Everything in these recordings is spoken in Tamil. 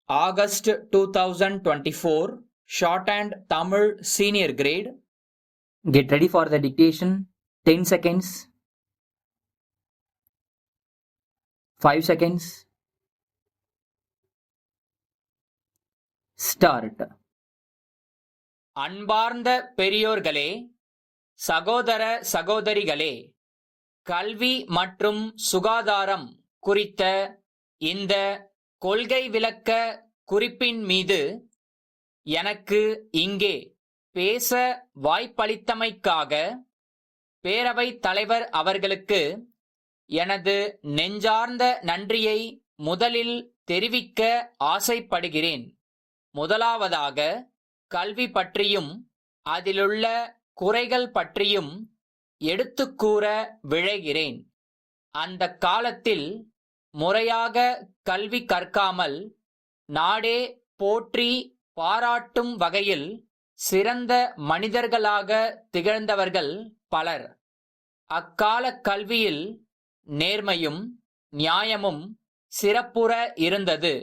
August 2024, Shorthand Tamil Senior Grade. Get ready for the dictation. 10 seconds. 5 seconds. Start. அன்பார்ந்த பெரியோர்களே, சகோதர சகோதரிகளே, கல்வி மற்றும் சுகாதாரம் குறித்த இந்த கொள்கை விளக்க குறிப்பின் மீது எனக்கு இங்கே பேச வாய்ப்பளித்தமைக்காக பேரவைத் தலைவர் அவர்களுக்கு எனது நெஞ்சார்ந்த நன்றியை முதலில் தெரிவிக்க ஆசைப்படுகிறேன். முதலாவதாக கல்வி பற்றியும் அதிலுள்ள குறைகள் பற்றியும் எடுத்துக்கூற விழைகிறேன். அந்த காலத்தில் முறையாக கல்வி கற்காமல் நாடே போற்றி பாராட்டும் வகையில் சிறந்த மனிதர்களாக திகழ்ந்தவர்கள் பலர். அக்கால கல்வியில் நேர்மையும் நியாயமும் சிறப்புற இருந்தது.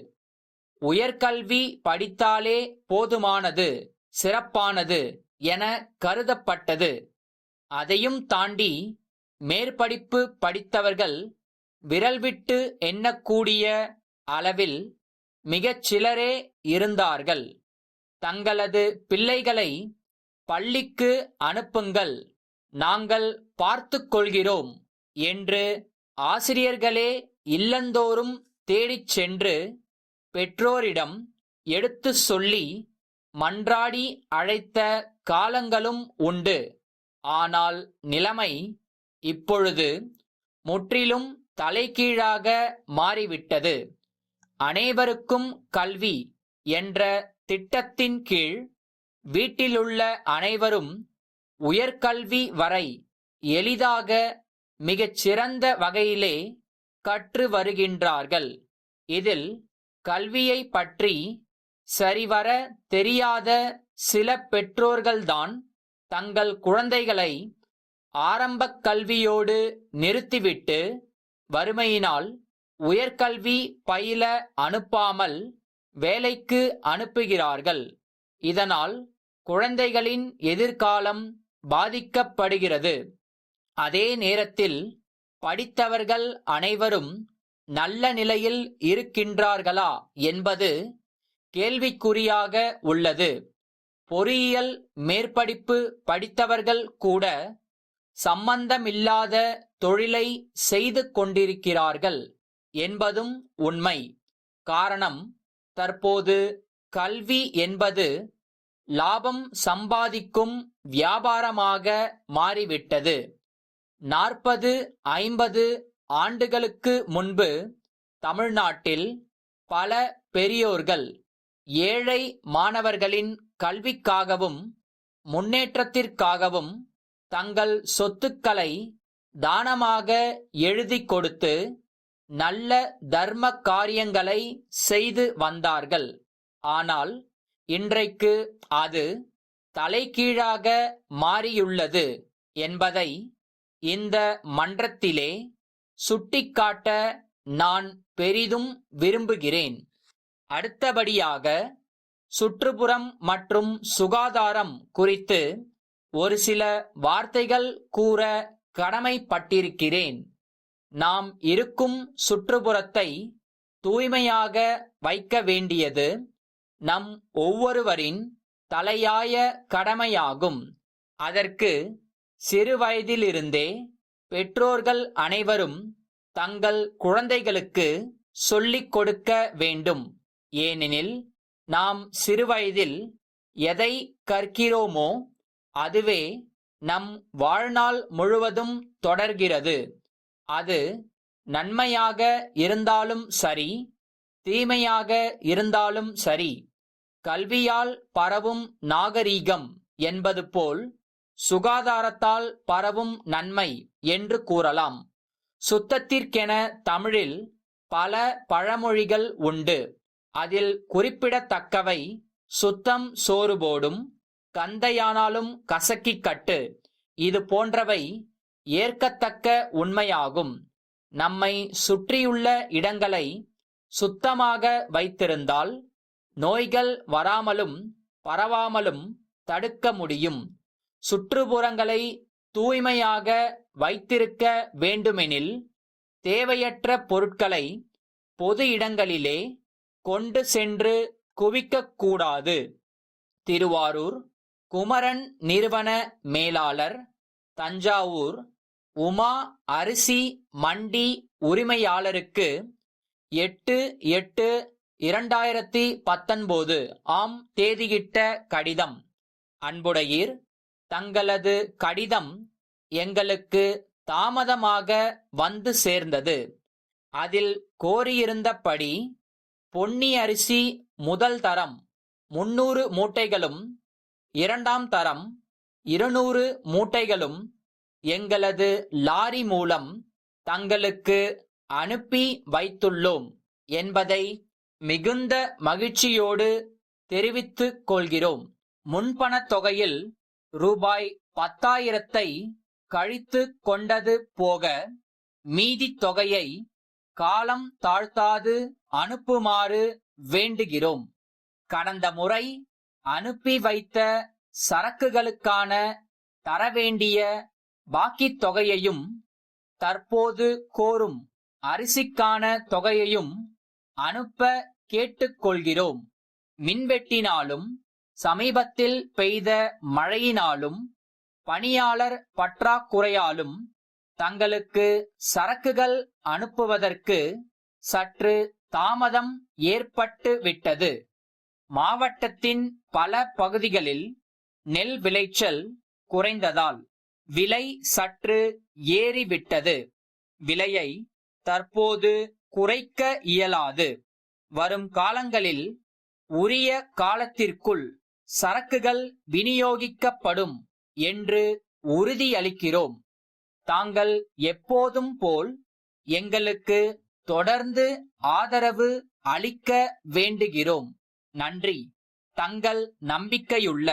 உயர்கல்வி படித்தாலே போதுமானது, சிறப்பானது என கருதப்பட்டது. அதையும் தாண்டி மேற்படிப்பு படித்தவர்கள் விரல்விட்டு எண்ணக்கூடிய அளவில் மிகச் சிலரே இருந்தார்கள். தங்களது பிள்ளைகளை பள்ளிக்கு அனுப்புங்கள், நாங்கள் பார்த்துக் கொள்கிறோம் என்று ஆசிரியர்களே இல்லந்தோறும் தேடிச் சென்று பெற்றோரிடம் எடுத்து சொல்லி மன்றாடி அழைத்த காலங்களும் உண்டு. ஆனால் நிலைமை இப்பொழுது முற்றிலும் தலைகீழாக மாறிவிட்டது. அனைவருக்கும் கல்வி என்ற திட்டத்தின் கீழ் வீட்டிலுள்ள அனைவரும் உயர்கல்வி வரை எளிதாக மிகச் சிறந்த வகையிலே கற்று வருகின்றார்கள். இதில் கல்வியை பற்றி சரிவர தெரியாத சில பெற்றோர்கள்தான் தங்கள் குழந்தைகளை ஆரம்பக் கல்வியோடு நிறுத்திவிட்டு வறுமையினால் உயர்கல்வி பயில அனுப்பாமல் வேலைக்கு அனுப்புகிறார்கள். இதனால் குழந்தைகளின் எதிர்காலம் பாதிக்கப்படுகிறது. அதே நேரத்தில் படித்தவர்கள் அனைவரும் நல்ல நிலையில் இருக்கின்றார்களா என்பது கேள்விக்குறியாக உள்ளது. பொறியியல் மேற்படிப்பு படித்தவர்கள் கூட சம்பந்தமில்லாத தொழிலை செய்து கொண்டிருக்கிறார்கள் என்பதும் உண்மை. காரணம், தற்போது கல்வி என்பது லாபம் சம்பாதிக்கும் வியாபாரமாக மாறிவிட்டது. 40-50 ஆண்டுகளுக்கு முன்பு தமிழ்நாட்டில் பல பெரியோர்கள் ஏழை மாணவர்களின் கல்விக்காகவும் முன்னேற்றத்திற்காகவும் தங்கள் சொத்துக்களை தானமாக எழுதி கொடுத்து நல்ல தர்ம காரியங்களை செய்து வந்தார்கள். ஆனால் இன்றைக்கு அது தலைகீழாக மாறியுள்ளது என்பதை இந்த மன்றத்திலே சுட்டிக்காட்ட நான் பெரிதும் விரும்புகிறேன். அடுத்தபடியாக சுற்றுப்புறம் மற்றும் சுகாதாரம் குறித்து ஒரு சில வார்த்தைகள் கூற கடமைப்பட்டிருக்கிறேன். நாம் இருக்கும் சுற்றுப்புறத்தை தூய்மையாக வைக்க வேண்டியது நம் ஒவ்வொருவரின் தலையாய கடமையாகும். அதற்கு சிறுவயதிலிருந்தே பெற்றோர்கள் அனைவரும் தங்கள் குழந்தைகளுக்கு சொல்லிக் கொடுக்க வேண்டும். ஏனெனில் நாம் சிறுவயதில் எதை கற்கிறோமோ அதுவே நம் வாழ்நாள் முழுவதும் தொடர்கிறது. அது நன்மையாக இருந்தாலும் சரி, தீமையாக இருந்தாலும் சரி. கல்வியால் பரவும் நாகரீகம் என்பது போல் சுகாதாரத்தால் பரவும் நன்மை என்று கூறலாம். சுத்தத்திற்கென தமிழில் பல பழமொழிகள் உண்டு. அதில் குறிப்பிடத்தக்கவை சுத்தம் சோறு போடும், கந்தையானாலும் கசக்கிக் கட்டு, இது போன்றவை ஏற்கத்தக்க உண்மையாகும். நம்மை சுற்றியுள்ள இடங்களை சுத்தமாக வைத்திருந்தால் நோய்கள் வராமலும் பரவாமலும் தடுக்க முடியும். சுற்றுப்புறங்களை தூய்மையாக வைத்திருக்க வேண்டுமெனில் தேவையற்ற பொருட்களை பொது இடங்களிலே கொண்டு சென்று குவிக்கக்கூடாது. திருவாரூர் குமரன் நிறுவன மேலாளர், தஞ்சாவூர் உமா அரிசி மண்டி உரிமையாளருக்கு 8/8/2019 ஆம் தேதியிட்ட கடிதம். அன்புடையீர், தங்களது கடிதம் எங்களுக்கு தாமதமாக வந்து சேர்ந்தது. அதில் கோரியிருந்தபடி பொன்னி அரிசி முதல் தரம் 300 மூட்டைகளும், இரண்டாம் தரம் 200 மூட்டைகளும் எங்களது லாரி மூலம் தங்களுக்கு அனுப்பி வைத்துள்ளோம் என்பதை மிகுந்த மகிழ்ச்சியோடு தெரிவித்துக் கொள்கிறோம். முன்பணத் தொகையில் ரூபாய் 10,000 கழித்து கொண்டது போக மீதி தொகையை காலம் தாழ்த்தாது அனுப்புமாறு வேண்டுகிறோம். கடந்த முறை அனுப்பி வைத்த சரக்குகளுக்கான தரவேண்டிய பாக்கி தொகையையும் தற்போது கோரும் அரிசிக்கான தொகையையும் அனுப்ப கேட்டுக்கொள்கிறோம். மின்வெட்டினாலும் சமீபத்தில் பெய்த மழையினாலும் பணியாளர் பற்றாக்குறையாலும் தங்களுக்கு சரக்குகள் அனுப்புவதற்கு சற்று தாமதம் ஏற்பட்டு விட்டது. மாவட்டத்தின் பல பகுதிகளில் நெல் விளைச்சல் குறைந்ததால் விலை சற்று ஏறிவிட்டது. விலையை தற்போது குறைக்க இயலாது. வரும் காலங்களில் உரிய காலத்திற்குள் சரக்குகள் விநியோகிக்கப்படும் என்று உறுதியளிக்கிறோம். தாங்கள் எப்போதும் போல் எங்களுக்கு தொடர்ந்து ஆதரவு அளிக்க வேண்டுகிறோம். நன்றி. தங்கள் நம்பிக்கையுள்ள